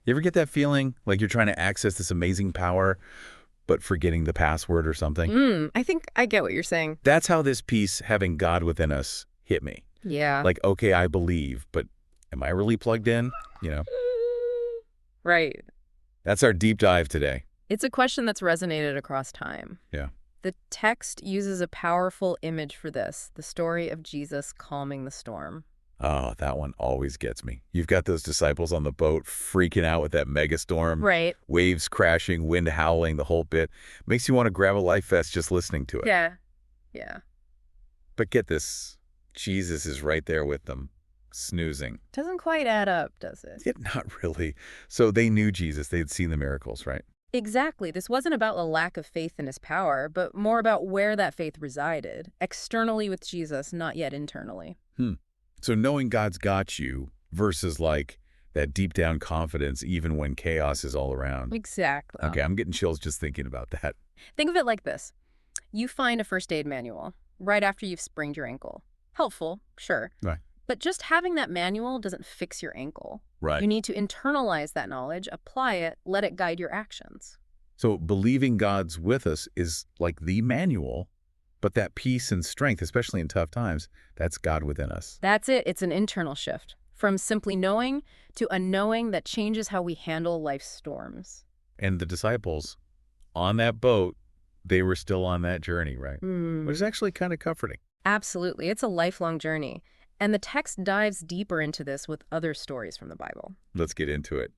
You ever get that feeling like you're trying to access this amazing power, but forgetting the password or something? I think I get what you're saying. That's how this piece, having God within us, hit me. Yeah. Like, okay, I believe, but am I really plugged in? You know, Right. that's our deep dive today. It's a question that's resonated across time. Yeah. The text uses a powerful image for this, the story of Jesus calming the storm. Oh, that one always gets me. You've got those disciples on the boat freaking out with that megastorm, Right. waves crashing, wind howling, the whole bit. Makes you want to grab a life vest just listening to it. Yeah. Yeah. But get this, Jesus is right there with them, snoozing. Doesn't quite add up, does it? Not really. So they knew Jesus. They had seen the miracles, right? Exactly. This wasn't about a lack of faith in his power, but more about where that faith resided, externally with Jesus, not yet internally. So knowing God's got you versus like that deep down confidence even when chaos is all around. Exactly. Okay, I'm getting chills just thinking about that. Think of it like this. You find a first aid manual right after you've sprained your ankle. Helpful, sure. Right. But just having that manual doesn't fix your ankle. Right. You need to internalize that knowledge, apply it, let it guide your actions. So believing God's with us is like the manual, but that peace and strength, especially in tough times, that's God within us. That's it. It's an internal shift. From simply knowing to a knowing that changes how we handle life's storms. And the disciples on that boat, they were still on that journey, right? Which is actually kind of comforting. Absolutely. It's a lifelong journey. And the text dives deeper into this with other stories from the Bible. Let's get into it.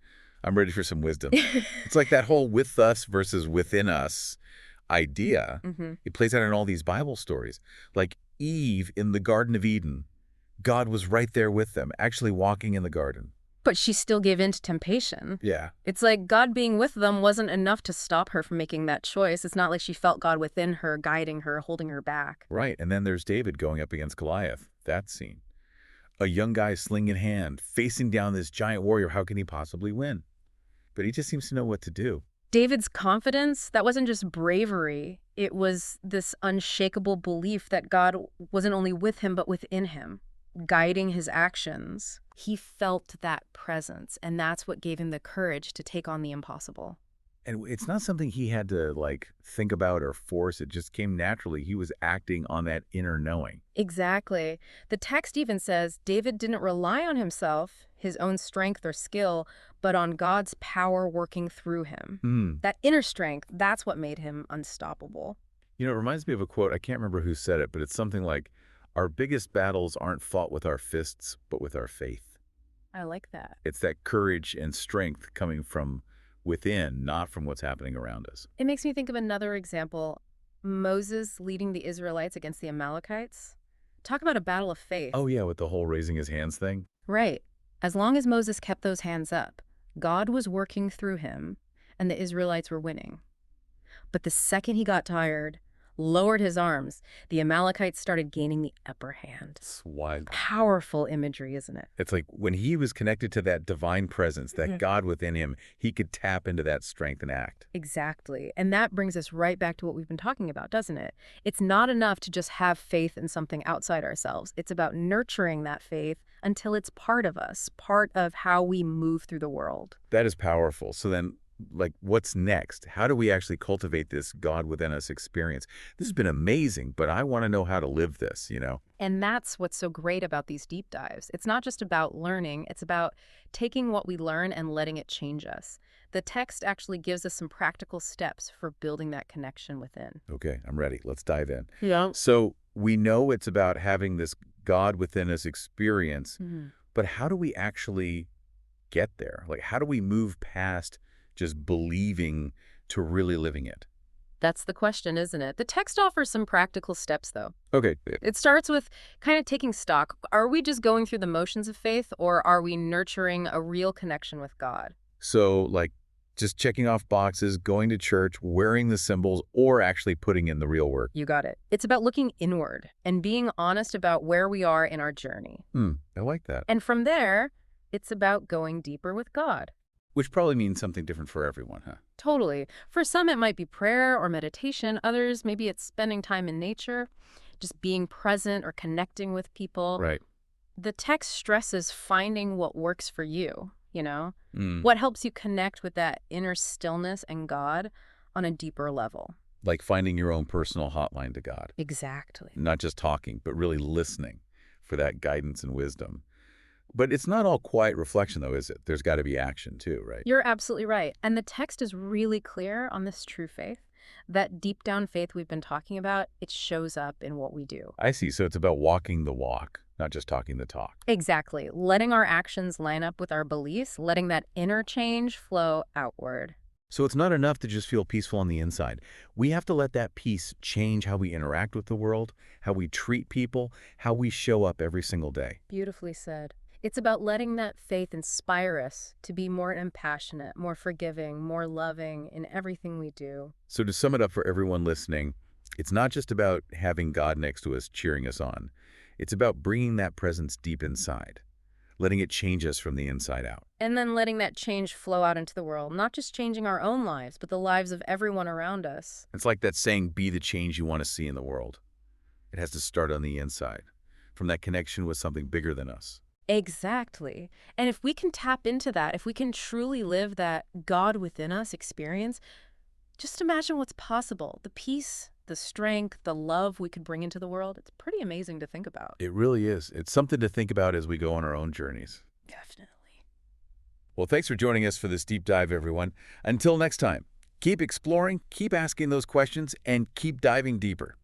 I'm ready for some wisdom. It's like that whole with us versus within us idea. It plays out in all these Bible stories. Like Eve in the Garden of Eden. God was right there with them, actually walking in the garden. But she still gave in to temptation. Yeah. It's like God being with them wasn't enough to stop her from making that choice. It's not like she felt God within her, guiding her, holding her back. Right. And then there's David going up against Goliath. That scene. A young guy, sling in hand, facing down this giant warrior. How can he possibly win? But he just seems to know what to do. David's confidence, that wasn't just bravery. It was this unshakable belief that God wasn't only with him, but within him, guiding his actions. He felt that presence, and that's what gave him the courage to take on the impossible. And it's not something he had to, like, think about or force. It just came naturally. He was acting on that inner knowing. Exactly. The text even says David didn't rely on himself, his own strength or skill, but on God's power working through him. That inner strength, that's what made him unstoppable. You know, it reminds me of a quote. I can't remember who said it, but it's something like, our biggest battles aren't fought with our fists, but with our faith. I like that. It's that courage and strength coming from within, not from what's happening around us. It makes me think of another example. Moses leading the Israelites against the Amalekites. Talk about a battle of faith. Oh, yeah, with the whole raising his hands thing. Right. As long as Moses kept those hands up, God was working through him, and the Israelites were winning. But the second he got tired, lowered his arms, the Amalekites started gaining the upper hand. It's wild. Powerful imagery, isn't it? It's like when he was connected to that divine presence, that God within him, he could tap into that strength and act. Exactly. And that brings us right back to what we've been talking about, doesn't it? It's not enough to just have faith in something outside ourselves. It's about nurturing that faith until it's part of us, part of how we move through the world. That is powerful. So then, like, what's next? How do we actually cultivate this God within us experience? This has been amazing, but I want to know how to live this, you know? And that's what's so great about these deep dives. It's not just about learning, it's about taking what we learn and letting it change us. The text actually gives us some practical steps for building that connection within. Okay, I'm ready. Let's dive in. Yeah. So we know it's about having this God within us experience, but how do we actually get there? Like, how do we move past just believing to really living it? That's the question, isn't it? The text offers some practical steps, though. Okay. It starts with kind of taking stock. Are we just going through the motions of faith, or are we nurturing a real connection with God? So, like, just checking off boxes, going to church, wearing the symbols, or actually putting in the real work? You got it. It's about looking inward and being honest about where we are in our journey. I like that. And from there, it's about going deeper with God. Which probably means something different for everyone, huh? Totally. For some, it might be prayer or meditation. Others, maybe it's spending time in nature, just being present or connecting with people. Right. The text stresses finding what works for you. you know? Mm. What helps you connect with that inner stillness and God on a deeper level? Like finding your own personal hotline to God. Exactly. Not just talking, but really listening for that guidance and wisdom. But it's not all quiet reflection, though, is it? There's got to be action, too, right? You're absolutely right. And the text is really clear on this true faith. That deep down faith we've been talking about, it shows up in what we do. I see. So it's about walking the walk, not just talking the talk. Exactly. Letting our actions line up with our beliefs, letting that inner change flow outward. So it's not enough to just feel peaceful on the inside. We have to let that peace change how we interact with the world, how we treat people, how we show up every single day. Beautifully said. It's about letting that faith inspire us to be more compassionate, more forgiving, more loving in everything we do. So to sum it up for everyone listening, it's not just about having God next to us cheering us on. It's about bringing that presence deep inside, letting it change us from the inside out. And then letting that change flow out into the world, not just changing our own lives, but the lives of everyone around us. It's like that saying, be the change you want to see in the world. It has to start on the inside, from that connection with something bigger than us. Exactly. And if we can tap into that, if we can truly live that God within us experience, just imagine what's possible. The peace, the strength, the love we could bring into the world. It's pretty amazing to think about. It really is. It's something to think about as we go on our own journeys. Definitely. Well, thanks for joining us for this deep dive, everyone. Until next time, keep exploring, keep asking those questions, and keep diving deeper.